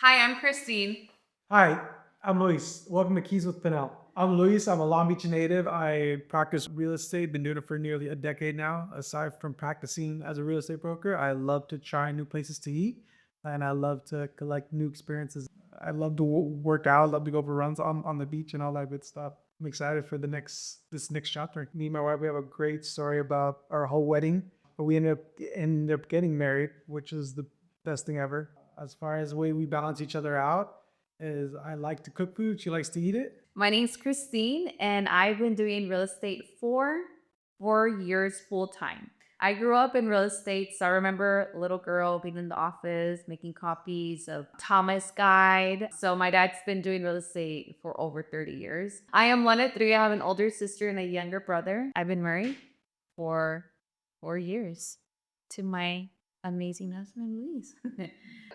Hi, I'm Christine. Hi, I'm Luis. Welcome to Keys with Pinnell. I'm Luis. I'm a Long Beach native. I practice real estate, been doing it for nearly a decade now. Aside from practicing as a real estate broker, I love to try new places to eat and I love to collect new experiences. I love to work out, love to go for runs on the beach and all that good stuff. I'm excited for this next chapter. Me and my wife, we have a great story about our whole wedding. But we ended up getting married, which is the best thing ever. As far as the way we balance each other out, is I like to cook food. She likes to eat it. My name's Christine, and I've been doing real estate for 4 years full time. I grew up in real estate, so I remember a little girl being in the office making copies of Thomas Guide. So my dad's been doing real estate for over 30 years. I am one of three. I have an older sister and a younger brother. I've been married for 4 years to my amazing husband, Luis.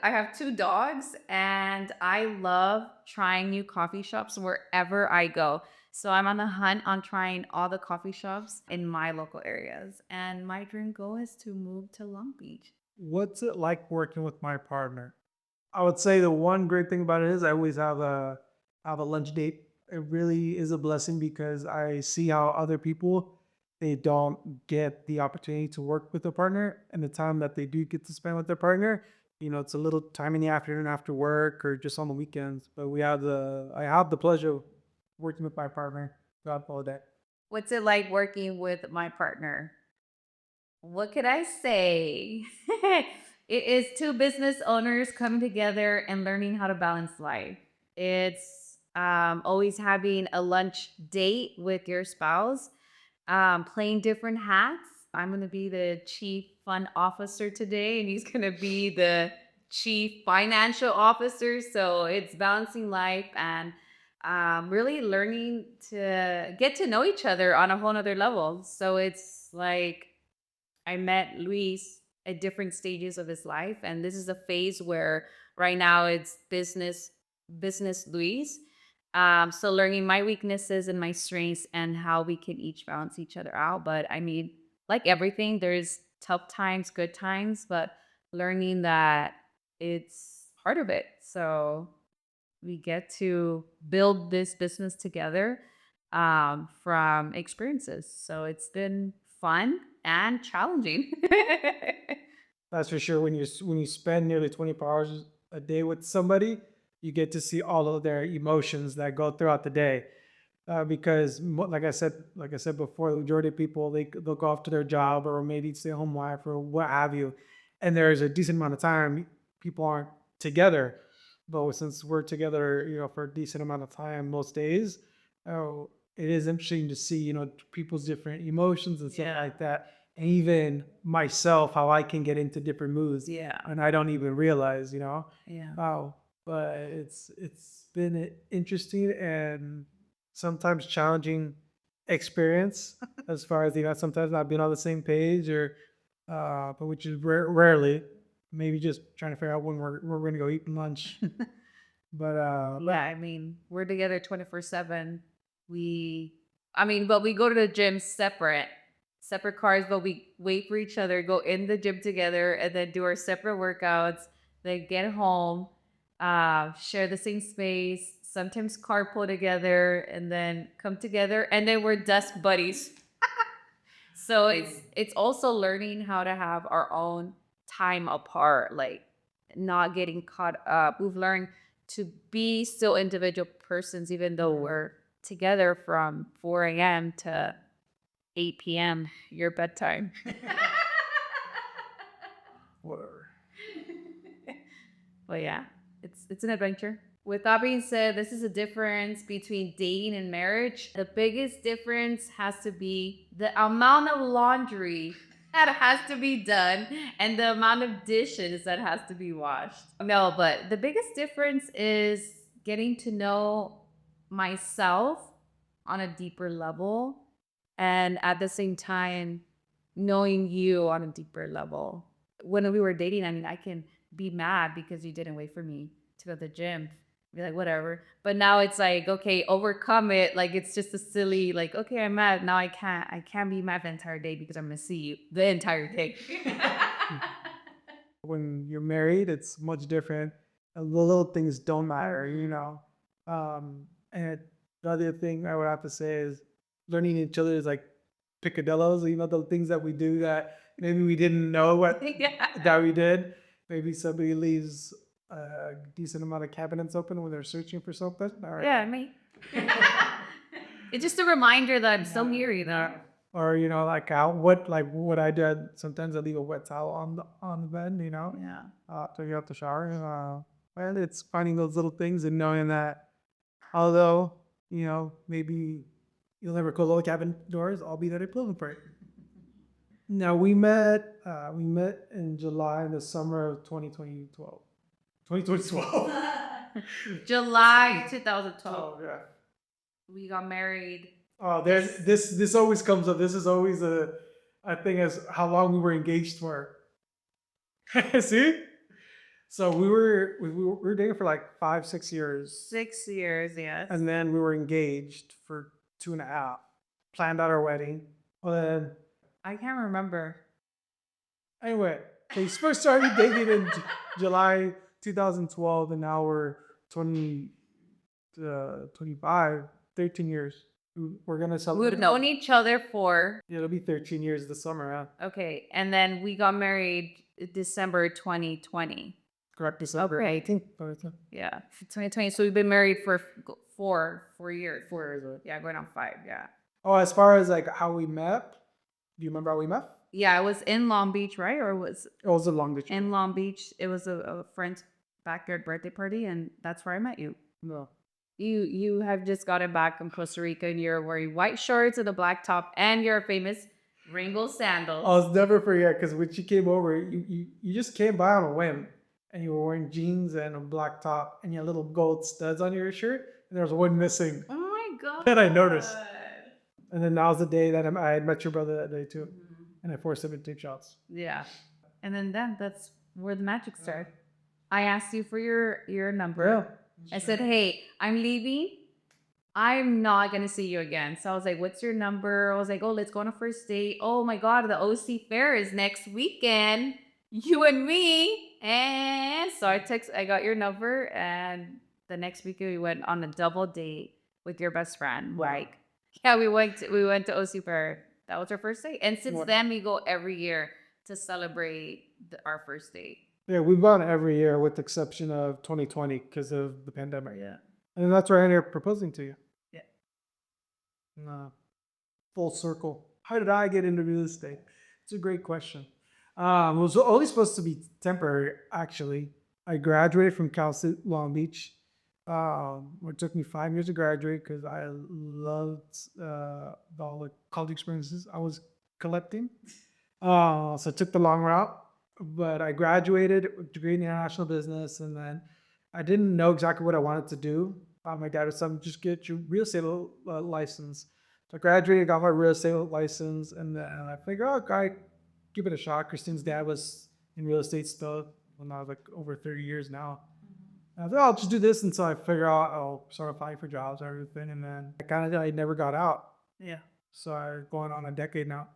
I have two dogs and I love trying new coffee shops wherever I go. So I'm on the hunt on trying all the coffee shops in my local areas. And my dream goal is to move to Long Beach. What's it like working with my partner? I would say the one great thing about it is I always have a lunch date. It really is a blessing because I see how other people they don't get the opportunity to work with a partner, and the time that they do get to spend with their partner, it's a little time in the afternoon after work or just on the weekends. But I have the pleasure of working with my partner throughout the whole day. What's it like working with my partner? What could I say? It is two business owners coming together and learning how to balance life. It's always having a lunch date with your spouse, playing different hats. I'm going to be the chief fun officer today, and he's going to be the chief financial officer. So it's balancing life and really learning to get to know each other on a whole nother level. So it's like I met Luis at different stages of his life, and this is a phase where right now it's business Luis. So learning my weaknesses and my strengths and how we can each balance each other out. But I mean, like everything, there's tough times, good times, but learning that it's part of it. So we get to build this business together from experiences. So it's been fun and challenging. That's for sure. When you spend nearly 24 hours a day with somebody, you get to see all of their emotions that go throughout the day. Because like I said before, the majority of people they'll go off to their job or maybe stay home wife or what have you, and there's a decent amount of time people aren't together. But since we're together, for a decent amount of time most days, it is interesting to see people's different emotions and stuff Yeah. like that, and even myself how I can get into different moods, Yeah. and I don't even realize, Yeah. wow. But it's been an interesting and sometimes challenging experience as far as sometimes not being on the same page or but which is rarely, maybe just trying to figure out when we're gonna go eat lunch. Yeah, I mean, we're together 24/7. We I mean, but we go to the gym separate cars, but we wait for each other, go in the gym together, and then do our separate workouts, then get home, share the same space, sometimes carpool together, and then come together, and then we're desk buddies. So it's also learning how to have our own time apart, like not getting caught up. We've learned to be still individual persons, even though we're together from 4 a.m. to 8 p.m. your bedtime. Whatever. But yeah, it's an adventure. With that being said, this is a difference between dating and marriage. The biggest difference has to be the amount of laundry that has to be done and the amount of dishes that has to be washed. No, but the biggest difference is getting to know myself on a deeper level and at the same time knowing you on a deeper level. When we were dating, I mean, I can be mad because you didn't wait for me to go to the gym. Be like, whatever. But now it's like, okay, overcome it. Like it's just a silly, like, okay, I'm mad. Now I can't be mad the entire day because I'm gonna see you the entire day. When you're married, it's much different. The little things don't matter, you know. And the other thing I would have to say is learning each other's like picadillos, you know, the things that we do that maybe we didn't know what Yeah. that we did. Maybe somebody leaves a decent amount of cabinets open when they're searching for something. All right. Yeah, me. It's just a reminder that I'm still here, you know. Or you know, like how what I did. Sometimes I leave a wet towel on the bed, you know, Yeah. to get out the shower. Well, it's finding those little things and knowing that although you know maybe you'll never close all the cabin doors, I'll be there to close them for you. No, we met in July in the summer of 2012. 2012. July 2012. Oh yeah. We got married. Oh, there's this always comes up. This is always a thing as how long we were engaged for. See? So we were dating for like 5 6 years, 6 years, yes. and then we were engaged for 2.5. Planned out our wedding. Well, then I can't remember. anyway, they first started dating in July 2012, and now we're 20, 25, 13 years. We're gonna celebrate. We've known each other for, Yeah, it'll be 13 years this summer, huh? okay, and then we got married December 2020. Correct, December Okay. 18th. Yeah, 2020. So we've been married for 4 years. 4 years, right? Yeah, going on 5. Yeah. Oh, as far as like how we met, do you remember how we met? Yeah, I was in Long Beach, right? Or was It was a long distance. in Long Beach. It was a friend's backyard birthday party, and that's where I met you. No. You have just gotten back from Costa Rica, and you're wearing white shorts and a black top, and your famous rainbow sandals. I'll never forget because when she came over, you just came by on a whim and you were wearing jeans and a black top and you had little gold studs on your shirt and there was one missing. Oh my god! That I noticed. And then that was the day that I had met your brother that day too. And I forced him to take shots. Yeah, and then that's where the magic started. I asked you for your number. I said, "Hey, I'm leaving. I'm not gonna see you again." So I was like, "What's your number?" I was like, "Oh, let's go on a first date." Oh my god, the OC fair is next weekend. You and me. And so I got your number, and the next weekend we went on a double date with your best friend. Like, yeah, we went to OC fair. That was our first date, and since then we go every year to celebrate our first date. Yeah, we've gone every year with the exception of 2020 because of the pandemic. Yeah. And that's where I ended up proposing to you. Yeah. Full circle. How did I get into real estate? It's a great question. It was only supposed to be temporary, actually. I graduated from Cal State Long Beach. It took me 5 years to graduate because I loved all the college experiences I was collecting. So I took the long route, but I graduated with a degree in international business, and then I didn't know exactly what I wanted to do. My dad was saying, just get your real estate license. So I graduated, got my real estate license, and then I figured, oh, okay, give it a shot. Kristyne's dad was in real estate still when I was like over 30 years now. And I thought, I'll just do this until I figure out I'll start applying for jobs and everything. And then I never got out. Yeah. So I'm going on a decade now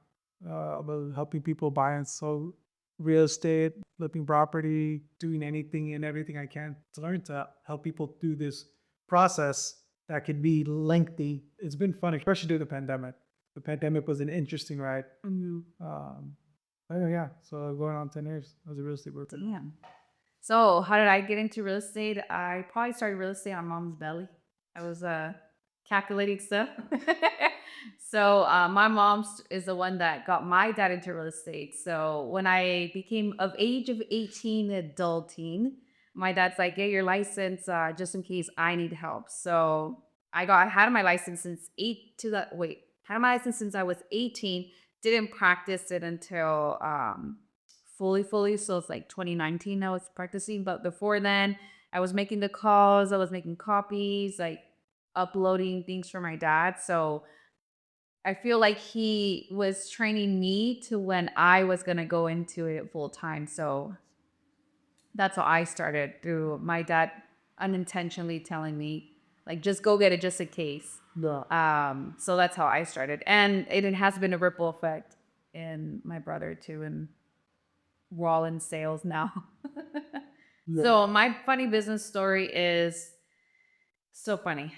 about helping people buy and sell real estate, flipping property, doing anything and everything I can to learn to help people through this process that could be lengthy. It's been fun, especially during the pandemic. The pandemic was an interesting ride. Yeah, so going on 10 years as a real estate broker. Damn. So how did I get into real estate? I probably started real estate on mom's belly. I was calculating stuff. So my mom is the one that got my dad into real estate. So when I became of age of 18, adulting, my dad's like, get your license just in case I need help. So I had my license since had my license since I was 18. Didn't practice it until fully. So it's like 2019 I was practicing. But before then, I was making the calls, I was making copies, like uploading things for my dad. So I feel like he was training me to when I was gonna go into it full time. So that's how I started, through my dad unintentionally telling me, like, just go get it just in case. Yeah. So that's how I started. And it has been a ripple effect in my brother too, and we're all in sales now. Yeah. So my funny business story is so funny.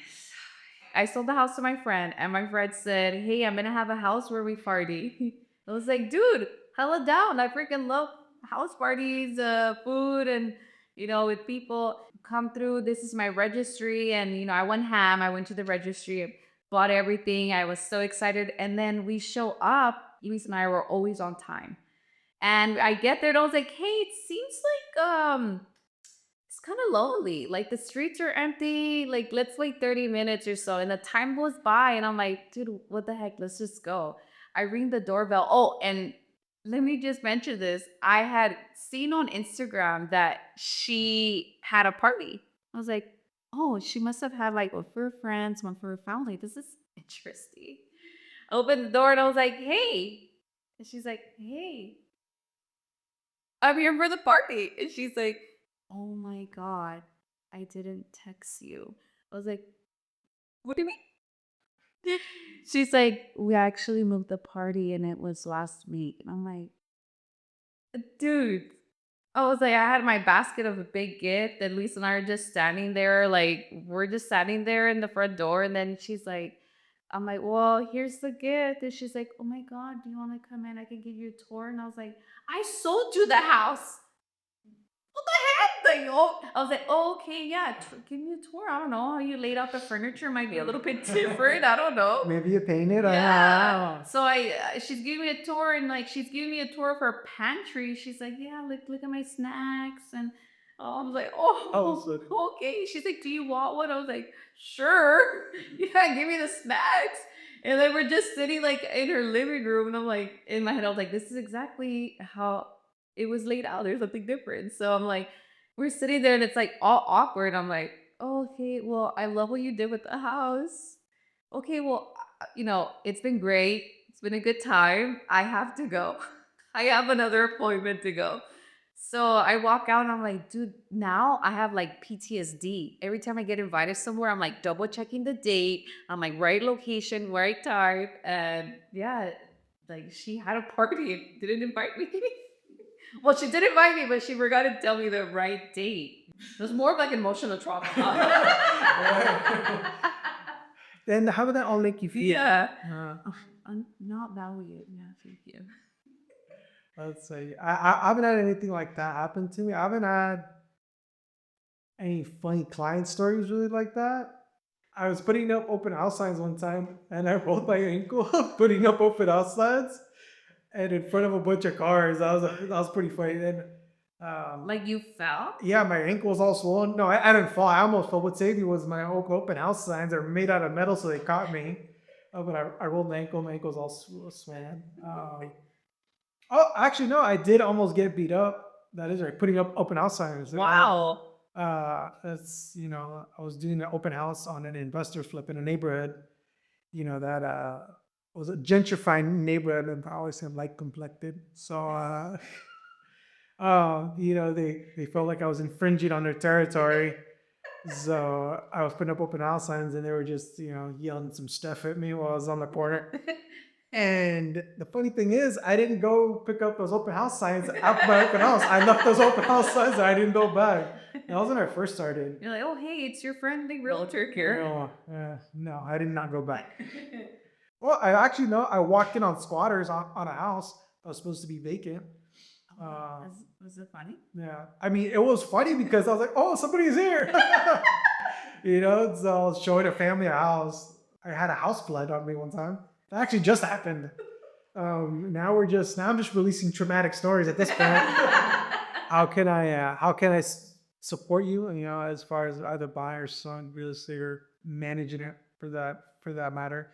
I sold the house to my friend, and my friend said, "Hey, I'm gonna have a house where we party." I was like, "Dude, hella down! I freaking love house parties, food, and with people come through. This is my registry, and I went ham. I went to the registry, bought everything. I was so excited, and then we show up. Luis and I were always on time, and I get there, and I was like, "Hey, it seems like it's kind of lonely. Like the streets are empty. Like let's wait 30 minutes or so." And the time goes by and I'm like, "Dude, what the heck? Let's just go." I ring the doorbell. Oh, and let me just mention this. I had seen on Instagram that she had a party. I was like, "Oh, she must have had like one for her friends, one for her family. This is interesting." I opened the door and I was like, "Hey." And she's like, "Hey, I'm here for the party." And she's like, "Oh my God, I didn't text you." I was like, "What do you mean?" She's like, "We actually moved the party and it was last week." And I'm like, "Dude." I was like, I had my basket of a big gift, and Lisa and I are just standing there, like, we're just standing there in the front door. And then she's like, I'm like, "Well, here's the gift." And she's like, "Oh my God, do you want to come in? I can give you a tour." And I was like, "I sold you the house. What the heck?" Like, oh, I was like, "Oh, okay, yeah, give me a tour. I don't know how you laid out the furniture. Might be a little bit different. I don't know." Maybe you painted. Yeah. So she's giving me a tour, and like she's giving me a tour of her pantry. She's like, "Yeah, look at my snacks." And I was like, Oh, "Oh, so okay." She's like, "Do you want one?" I was like, "Sure." Yeah, give me the snacks. And then we're just sitting like in her living room, and I'm like, in my head, I was like, "This is exactly how it was laid out. There's something different." So I'm like, we're sitting there, and it's like all awkward. I'm like, "Oh, okay, well, I love what you did with the house. Okay, well, it's been great. It's been a good time. I have to go. I have another appointment to go." So I walk out and I'm like, "Dude, now I have like PTSD. Every time I get invited somewhere, I'm like double checking the date. I'm like right location, right time." And yeah, like she had a party and didn't invite me. Well, she did invite me, but she forgot to tell me the right date. It was more of like emotional trauma. then how would that all make you feel? Yeah. Uh, Oh, I'm not valued. Yeah, thank you. let's say I haven't had anything like that happen to me. I haven't had any funny client stories really like that. I was putting up open house signs one time and I rolled my ankle putting up open house signs and in front of a bunch of cars. That was pretty funny. Then Like you fell? yeah, my ankle was all swollen. No, I didn't fall. I almost fell. What saved me was my open house signs. They're made out of metal, so they caught me. But I rolled my ankle. My ankle's all swollen. Oh, actually, no. I did almost get beat up. That is right. Putting up open house signs. Wow. It's I was doing an open house on an investor flip in a neighborhood. That was a gentrifying neighborhood, and I always say I'm light complected. So they felt like I was infringing on their territory. So I was putting up open house signs and they were just, yelling some stuff at me while I was on the corner. And the funny thing is, I didn't go pick up those open house signs at my open house. I left those open house signs and I didn't go back. That was when I first started. You're like, "Oh, hey, it's your friendly realtor here." No, I did not go back. Well, I actually know I walked in on squatters on a house that was supposed to be vacant. Was it funny? Yeah, I mean, it was funny because I was like, "Oh, somebody's here." So I was showing a family a house. I had a house flood on me one time. That actually just happened. Now I'm just releasing traumatic stories at this point. How can I support you? As far as either buy or selling real estate or managing it for that matter.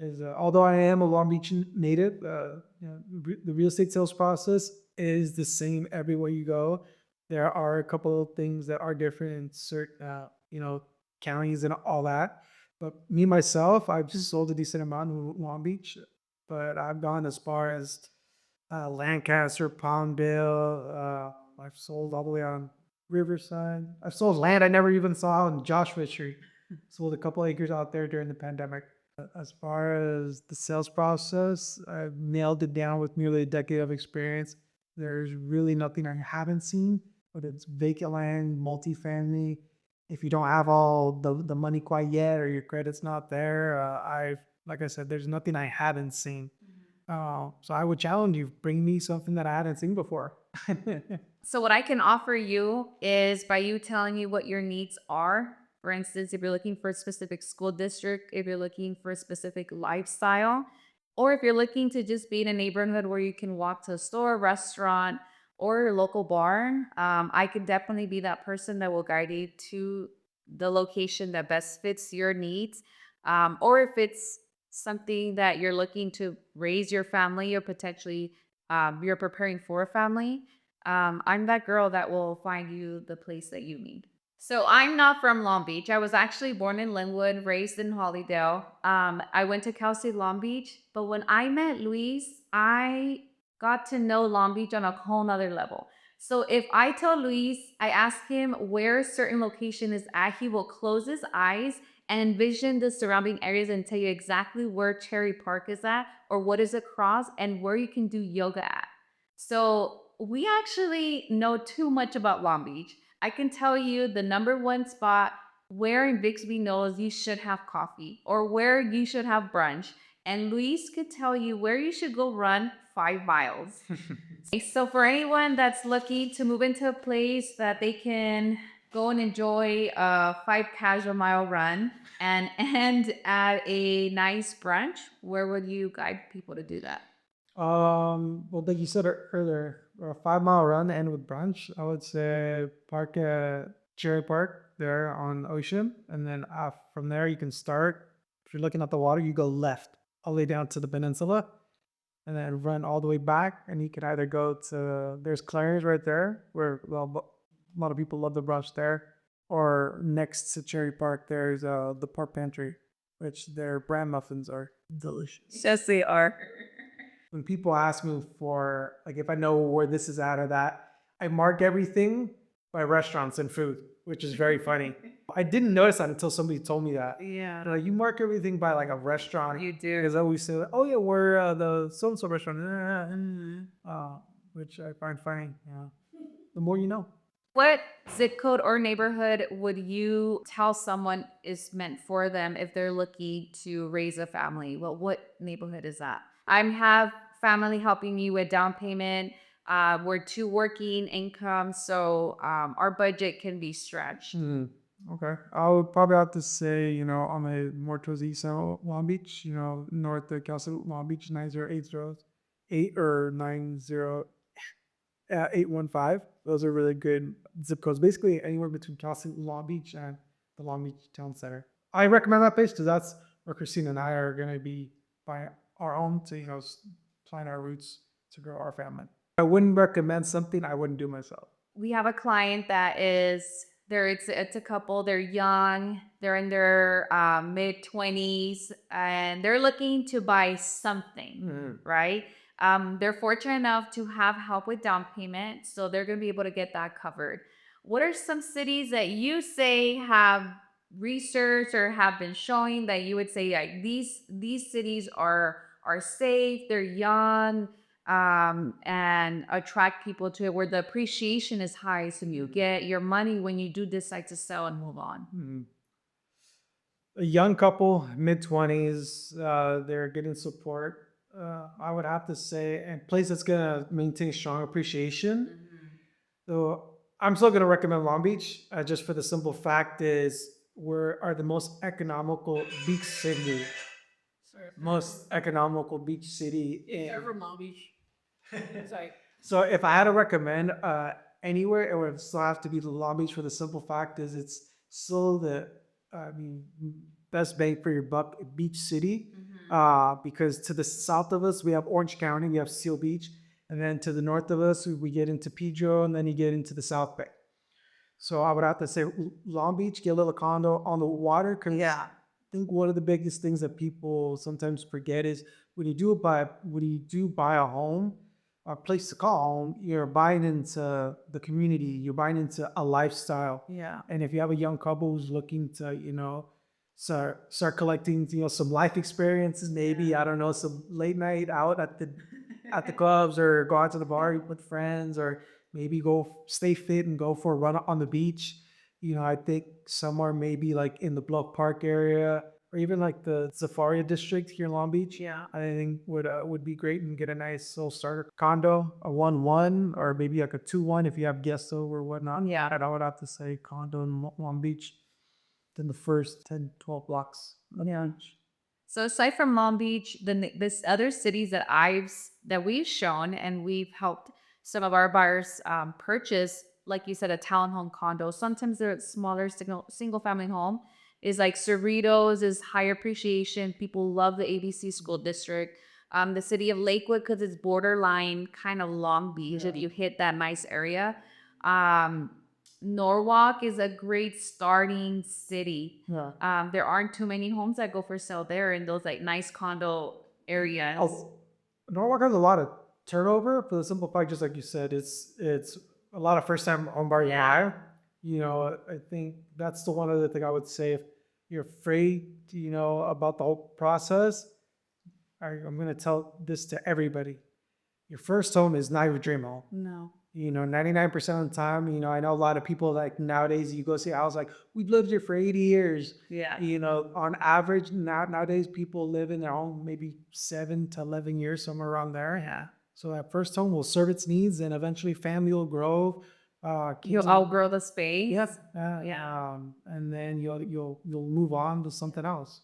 Is although I am a Long Beach native, the real estate sales process is the same everywhere you go. There are a couple of things that are different in certain counties and all that. But me myself, I've just sold a decent amount in Long Beach, but I've gone as far as Lancaster, Palmdale. I've sold all the way on Riverside. I've sold land I never even saw out in Joshua Tree. Sold a couple acres out there during the pandemic. As far as the sales process, I've nailed it down with nearly a decade of experience. There's really nothing I haven't seen. but it's vacant land, multifamily. If you don't have all the money quite yet or your credit's not there, like I said, there's nothing I haven't seen. So I would challenge you, bring me something that I hadn't seen before. So what I can offer you is by you telling me what your needs are. For instance, if you're looking for a specific school district, if you're looking for a specific lifestyle, or if you're looking to just be in a neighborhood where you can walk to a store, restaurant, or a local bar, I could definitely be that person that will guide you to the location that best fits your needs. Or if it's something that you're looking to raise your family or potentially you're preparing for a family, I'm that girl that will find you the place that you need. So I'm not from Long Beach. I was actually born in Linwood, raised in Hollydale. I went to Cal State Long Beach, but when I met Luis, I got to know Long Beach on a whole nother level. So if I tell Luis, I ask him where a certain location is at, he will close his eyes and envision the surrounding areas and tell you exactly where Cherry Park is at or what is across and where you can do yoga at. So we actually know too much about Long Beach. I can tell you the number one spot where in Bixby knows you should have coffee or where you should have brunch. And Luis could tell you where you should go run 5 miles. So for anyone that's looking to move into a place that they can go and enjoy a 5 casual mile run and end at a nice brunch, where would you guide people to do that? Well, like you said earlier, a 5 mile run and with brunch, I would say park at Cherry Park there on Ocean. And then from there, you can start. If you're looking at the water, you go left all the way down to the peninsula and then run all the way back. And you can either go to, there's Clarence right there, where, well, a lot of people love the brunch there. Or next to Cherry Park, there's the Park Pantry, which their bran muffins are delicious. Yes, they are. When people ask me for, like, if I know where this is at or that, I mark everything by restaurants and food, which is very funny. I didn't notice that until somebody told me that. Yeah. They're like, you mark everything by like a restaurant. You do. Because I always say, like, oh yeah, we're the so and so restaurant, which I find funny. Yeah, the more you know. What zip code or neighborhood would you tell someone is meant for them if they're looking to raise a family? Well, what neighborhood is that? I have family helping me with down payment. We're two working incomes, so our budget can be stretched. Okay. I would probably have to say, I'm a more towards the east side of Long Beach, north of Cal State Long Beach, 9080, 815. Those are really good zip codes. Basically, anywhere between Cal State Long Beach and the Long Beach Town Center. I recommend that place because that's where Christine and I are going to be by our own to, plan our roots to grow our family. I wouldn't recommend something I wouldn't do myself. We have a client that is there. It's a couple. They're young. They're in their mid 20s, and they're looking to buy something, right? They're fortunate enough to have help with down payment, so they're going to be able to get that covered. What are some cities that you say have research or have been showing that you would say like these cities are safe, they're young, and attract people to it where the appreciation is high, so you get your money when you do decide to sell and move on? A young couple, mid 20s, they're getting support. I would have to say, and place that's gonna maintain strong appreciation. So I'm still gonna recommend Long Beach, just for the simple fact is we are the most economical beach city, most economical beach city in. So if I had to recommend anywhere, it would still have to be the Long Beach for the simple fact is it's still the, I mean, best bang for your buck beach city. Because to the south of us we have Orange County, we have Seal Beach, and then to the north of us we get into Pedro, and then you get into the South Bay. So I would have to say Long Beach, get a little condo on the water. Cause yeah, I think one of the biggest things that people sometimes forget is when you do buy a home, a place to call home, you're buying into the community, you're buying into a lifestyle. Yeah. And if you have a young couple who's looking to, start collecting, some life experiences, maybe, I don't know, some late night out at the clubs or go out to the bar with friends or maybe go stay fit and go for a run on the beach. I think somewhere maybe like in the Bluff Park area or even like the Safari district here in Long Beach. Yeah, I think would be great and get a nice little starter condo, a 1-1 or maybe like a 2-1 if you have guests over or whatnot. Yeah, and I would have to say condo in Long Beach. Then the first 10, 12 blocks. Yeah. So aside from Long Beach, this other cities that we've shown and we've helped some of our buyers purchase, like you said, a townhome condo. Sometimes they're smaller single family home. Is like Cerritos is high appreciation. People love the ABC school district. The city of Lakewood because it's borderline kind of Long Beach. If you hit that nice area, um, Norwalk is a great starting city. Yeah. There aren't too many homes that go for sale there in those like nice condo areas. Oh, Norwalk has a lot of turnover for the simple fact, just like you said, it's a lot of first time home buyer hire. I think that's the one other thing I would say if you're afraid, about the whole process. I'm gonna tell this to everybody. Your first home is not your dream home. No. 99% of the time, I know a lot of people like nowadays you go see a house like we've lived here for 80 years. Yeah. On average nowadays people live in their home maybe 7 to 11 years, somewhere around there. Yeah. So that first home will serve its needs and eventually family will grow. You'll Kids outgrow the space. Yep. Yeah. And then you'll move on to something else.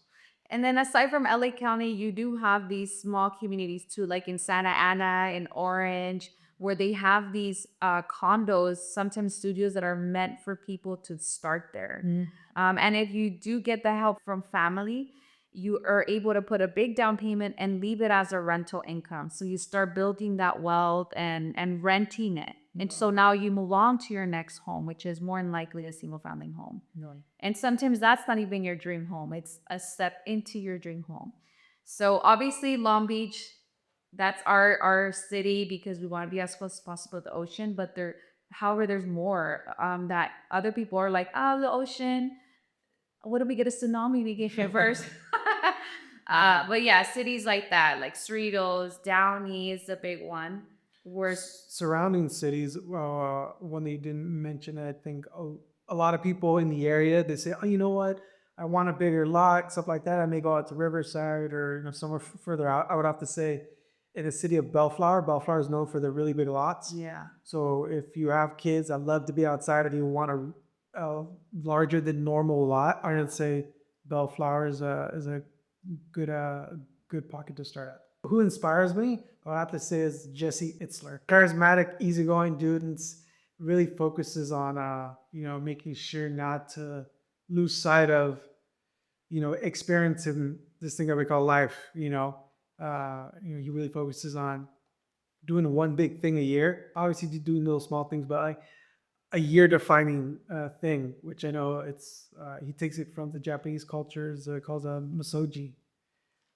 And then aside from LA County, you do have these small communities too, like in Santa Ana, in Orange, where they have these condos, sometimes studios that are meant for people to start there. And if you do get the help from family, you are able to put a big down payment and leave it as a rental income. So you start building that wealth and renting it. And so now you move on to your next home, which is more than likely a single family home. And sometimes that's not even your dream home. It's a step into your dream home. So obviously Long Beach, that's our city because we want to be as close as possible to the ocean. But however, there's more that other people are like, oh, the ocean. What if we get a tsunami vacation first? But yeah, cities like that, like Cerritos, Downey is a big one. Where Surrounding cities, when they didn't mention it, I think a lot of people in the area, they say, oh, you know what? I want a bigger lot, stuff like that. I may go out to Riverside or somewhere further out. I would have to say in the city of Bellflower, Bellflower is known for their really big lots. yeah. So if you have kids that love to be outside and you want a larger than normal lot, I would say Bellflower is a good good pocket to start at. Who inspires me? I have to say is Jesse Itzler. Charismatic, easygoing dude, and really focuses on making sure not to lose sight of experiencing this thing that we call life. He really focuses on doing one big thing a year. Obviously, doing those small things, but like a year defining thing, which I know he takes it from the Japanese cultures calls a masoji.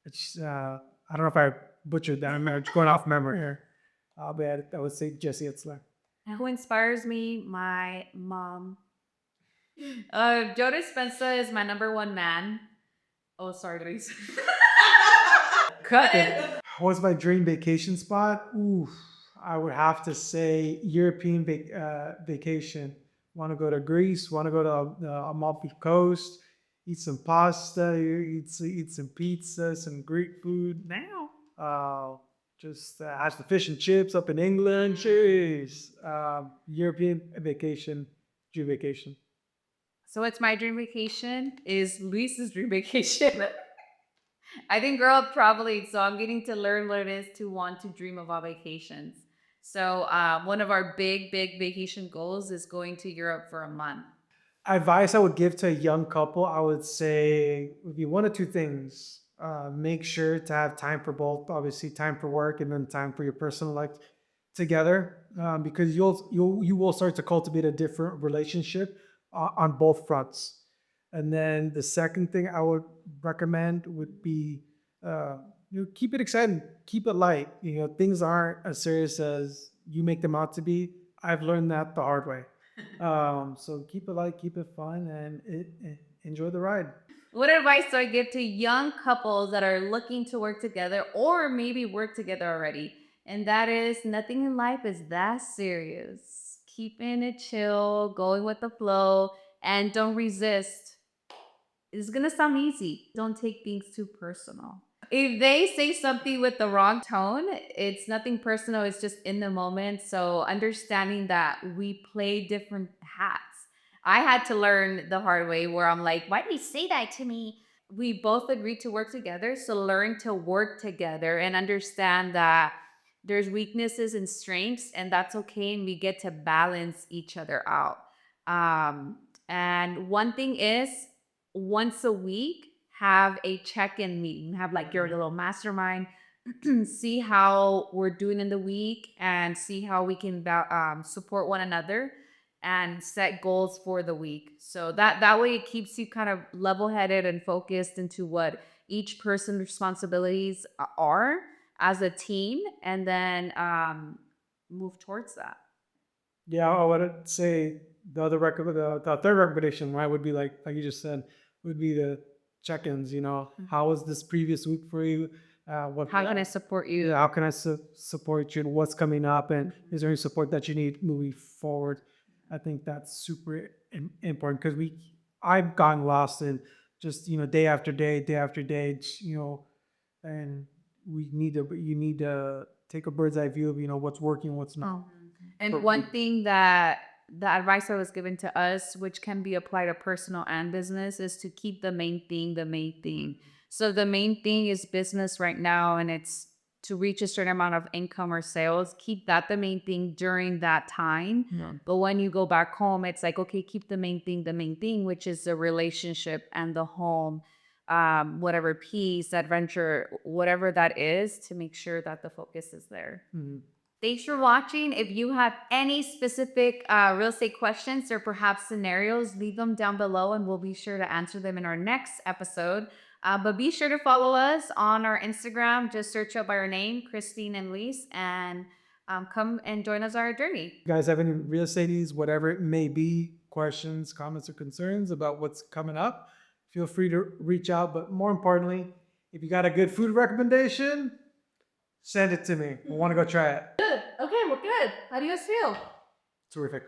It's I don't know if I butchered that. I'm just going off memory here. But I would say Jesse Itzler. Who inspires me? My mom. Joe Dispenza is my number one man. Oh, sorry, Luis. Cut it. What's my dream vacation spot? Ooh, I would have to say European vacation. Want to go to Greece? Want to go to the Amalfi Coast? Eat some pasta? Eat some pizza? Some Greek food? Now, just has the fish and chips up in England. Jeez, European vacation, dream vacation. So it's my dream vacation. Is Luis's dream vacation? I think girl probably. So I'm getting to learn what it is to want to dream about vacations. So one of our big vacation goals is going to Europe for a month. Advice I would give to a young couple, I would say would be one of two things. Make sure to have time for both, obviously time for work and then time for your personal life together, because you will start to cultivate a different relationship on both fronts. And then the second thing I would recommend would be keep it exciting, keep it light. Things aren't as serious as you make them out to be. I've learned that the hard way. So keep it light, keep it fun, and enjoy the ride. What advice do I give to young couples that are looking to work together or maybe work together already? And that is nothing in life is that serious. keeping it chill, going with the flow, and don't resist. It's gonna sound easy. Don't take things too personal. If they say something with the wrong tone, it's nothing personal. It's just in the moment. So understanding that we play different hats. I had to learn the hard way where I'm like, why did he say that to me? We both agreed to work together. So learn to work together and understand that there's weaknesses and strengths, and that's okay. And we get to balance each other out. And one thing is, once a week, have a check-in meeting, have like your little mastermind, see how we're doing in the week and see how we can support one another and set goals for the week. So that way it keeps you kind of level-headed and focused into what each person's responsibilities are as a team, and then move towards that. Yeah, I would say the third recommendation, right, would be like you just said, would be the check-ins. How was this previous week for you? What How can I support you? Yeah, how can I support you? And what's coming up? And is there any support that you need moving forward? I think that's super important because I've gotten lost in just day after day, day after day. And you need to take a bird's eye view of what's working, what's not. And one thing that the advice that was given to us, which can be applied to personal and business, is to keep the main thing the main thing. So the main thing is business right now, and it's to reach a certain amount of income or sales. Keep that the main thing during that time. Yeah. But when you go back home, it's like, okay, keep the main thing, which is the relationship and the home, whatever peace, adventure, whatever that is, to make sure that the focus is there. Mhm. Thanks for watching. If you have any specific real estate questions or perhaps scenarios, leave them down below and we'll be sure to answer them in our next episode. But be sure to follow us on our Instagram. Just search up by our name, Kristyne and Luis, and come and join us on our journey. You guys have any real estate needs, whatever it may be, questions, comments, or concerns about what's coming up, feel free to reach out. But more importantly, if you got a good food recommendation, send it to me. I want to go try it. Good. Okay, well, good. How do you guys feel? Terrific.